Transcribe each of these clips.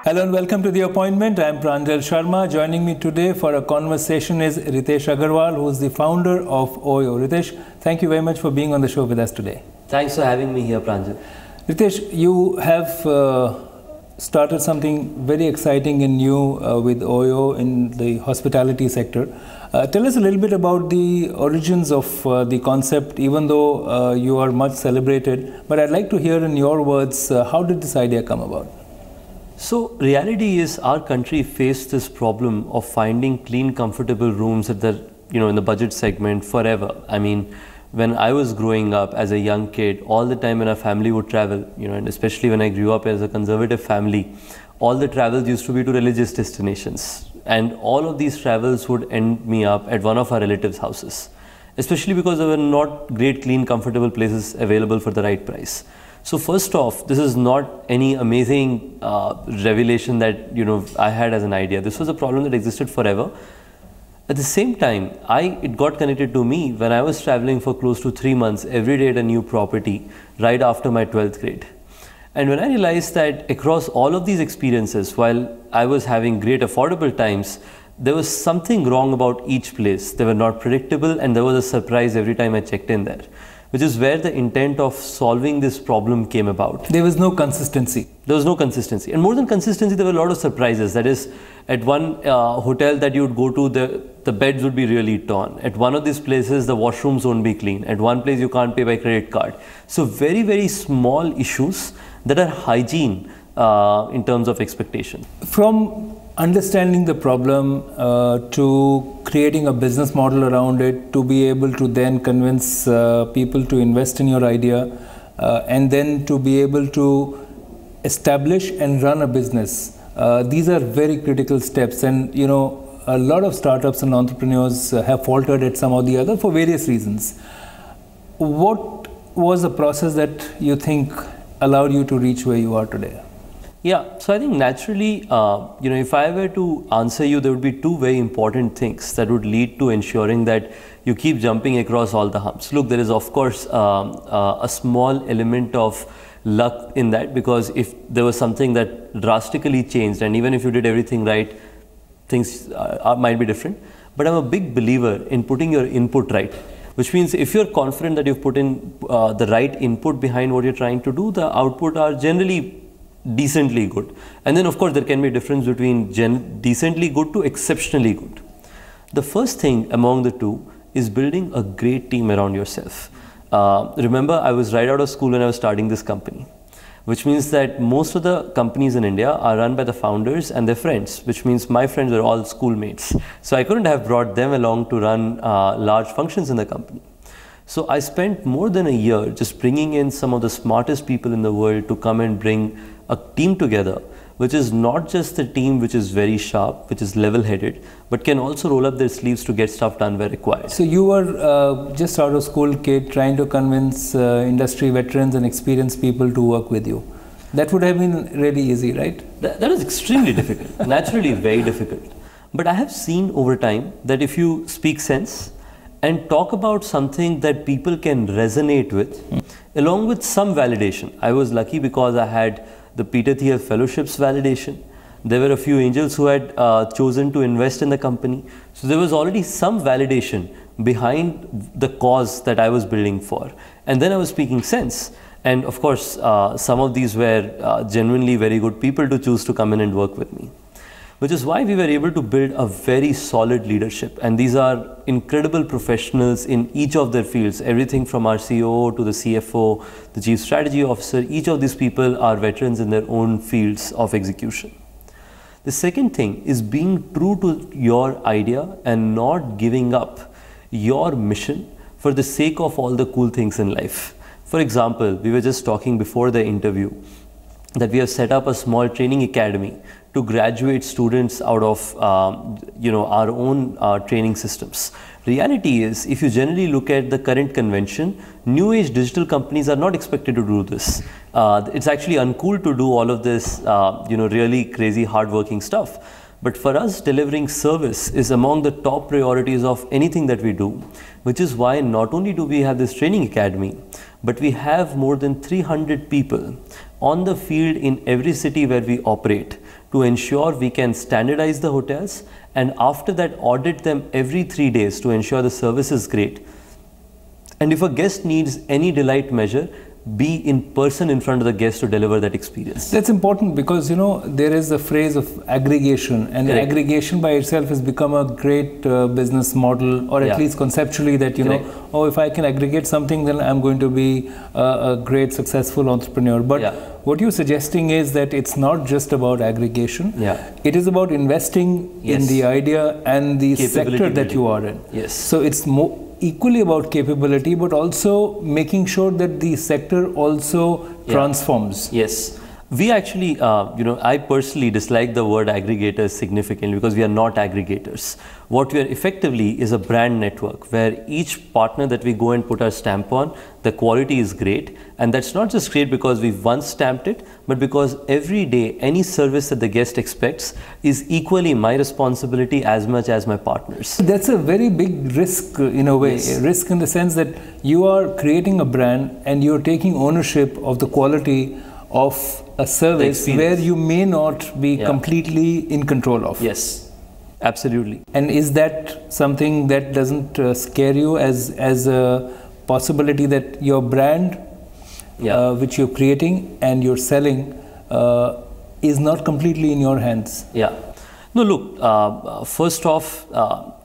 Hello and welcome to The Appointment. I am Pranjal Sharma. Joining me today for a conversation is Ritesh Agarwal, who is the founder of Oyo. Ritesh, thank you very much for being on the show with us today. Thanks for having me here, Pranjal. Ritesh, you have started something very exciting and new with Oyo in the hospitality sector. Tell us a little bit about the origins of the concept, even though you are much celebrated. But I'd like to hear in your words, how did this idea come about? So, reality is our country faced this problem of finding clean, comfortable rooms at the, in the budget segment forever. I mean, when I was growing up as a young kid, all the time when our family would travel, and especially when I grew up as a conservative family, all the travels used to be to religious destinations. And all of these travels would end me up at one of our relatives' houses, especially because there were not great, clean, comfortable places available for the right price. So first off, this is not any amazing revelation that I had as an idea. This was a problem that existed forever. At the same time, it got connected to me when I was traveling for close to 3 months every day at a new property right after my 12th grade. And when I realized that across all of these experiences, while I was having great affordable times, there was something wrong about each place. They were not predictable and there was a surprise every time I checked in there, which is where the intent of solving this problem came about. There was no consistency. There was no consistency. And more than consistency, there were a lot of surprises. That is, at one hotel that you would go to, the beds would be really torn. At one of these places, the washrooms won't be clean. At one place, you can't pay by credit card. So very, very small issues that are hygiene in terms of expectation. From understanding the problem to creating a business model around it, to be able to then convince people to invest in your idea, and then to be able to establish and run a business. These are very critical steps, and a lot of startups and entrepreneurs have faltered at some or the other for various reasons. What was the process that you think allowed you to reach where you are today? Yeah, so I think naturally, if I were to answer you, there would be two very important things that would lead to ensuring that you keep jumping across all the humps. Look, there is of course a small element of luck in that, because if there was something that drastically changed and even if you did everything right, things might be different. But I'm a big believer in putting your input right, which means if you're confident that you've put in the right input behind what you're trying to do, the output are generally decently good. And then of course there can be a difference between decently good to exceptionally good. The first thing among the two is building a great team around yourself. Remember, I was right out of school when I was starting this company, which means that most of the companies in India are run by the founders and their friends, which means my friends are all schoolmates. So I couldn't have brought them along to run large functions in the company. So I spent more than a year just bringing in some of the smartest people in the world to come and bring a team together, which is not just the team which is very sharp, which is level-headed, but can also roll up their sleeves to get stuff done where required. So you were just out of school kid trying to convince industry veterans and experienced people to work with you. That would have been really easy, right? That was extremely difficult, naturally very difficult. But I have seen over time that if you speak sense and talk about something that people can resonate with, along with some validation. I was lucky because I had the Peter Thiel Fellowships validation. There were a few angels who had chosen to invest in the company. So there was already some validation behind the cause that I was building for. And then I was speaking sense. And of course, some of these were genuinely very good people to choose to come in and work with me, which is why we were able to build a very solid leadership. And these are incredible professionals in each of their fields, everything from our CEO to the CFO, the Chief Strategy Officer. Each of these people are veterans in their own fields of execution. The second thing is being true to your idea and not giving up your mission for the sake of all the cool things in life. For example, we were just talking before the interview that we have set up a small training academy to graduate students out of our own training systems. Reality is, if you generally look at the current convention, new age digital companies are not expected to do this. It's actually uncool to do all of this really crazy hardworking stuff. But for us, delivering service is among the top priorities of anything that we do, which is why not only do we have this training academy, but we have more than 300 people on the field in every city where we operate to ensure we can standardize the hotels, and after that audit them every 3 days to ensure the service is great. And if a guest needs any delight measure, be in person in front of the guest to deliver that experience. That's important because, you know, there is the phrase of aggregation, and Correct. aggregation by itself has become a great business model, or at least conceptually, that, you Correct. know, oh, if I can aggregate something, then I'm going to be a great successful entrepreneur. But what you're suggesting is that it's not just about aggregation. It is about investing in the idea and the sector that you are in. So it's equally about capability, but also making sure that the sector also transforms. We actually, I personally dislike the word aggregators significantly because we are not aggregators. What we are effectively is a brand network where each partner that we go and put our stamp on, the quality is great. And that's not just great because we've once stamped it, but because every day, any service that the guest expects is equally my responsibility as much as my partner's. That's a very big risk in a way. A risk in the sense that you are creating a brand and you're taking ownership of the quality of a service where you may not be completely in control of. Absolutely. And is that something that doesn't scare you as a possibility that your brand, which you're creating and you're selling, is not completely in your hands? No, look, first off,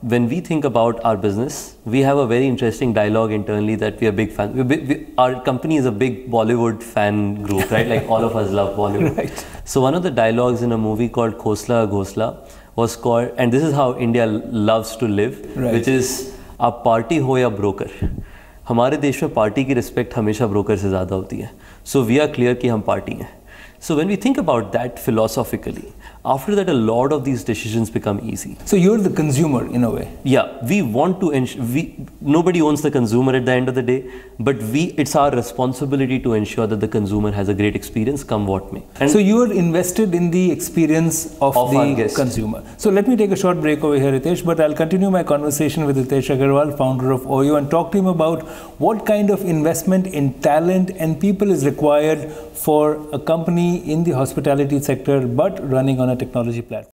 when we think about our business, we have a very interesting dialogue internally that we are big fans. Our company is a big Bollywood fan group, right? Like all of us love Bollywood. So one of the dialogues in a movie called Khosla Ghosla was called, and this is how India loves to live, which is a party ho ya broker. हमारे देश में party की respect हमेशा broker से ज़्यादा होती है. So we are clear कि हम पार्टी हैं. So when we think about that philosophically, after that a lot of these decisions become easy. So you're the consumer in a way. We want to nobody owns the consumer at the end of the day, but it's our responsibility to ensure that the consumer has a great experience come what may. And so you're invested in the experience of the consumer. So let me take a short break over here, Ritesh, but I'll continue my conversation with Ritesh Agarwal, founder of Oyo, and talk to him about what kind of investment in talent and people is required for a company in the hospitality sector but running on a technology platform.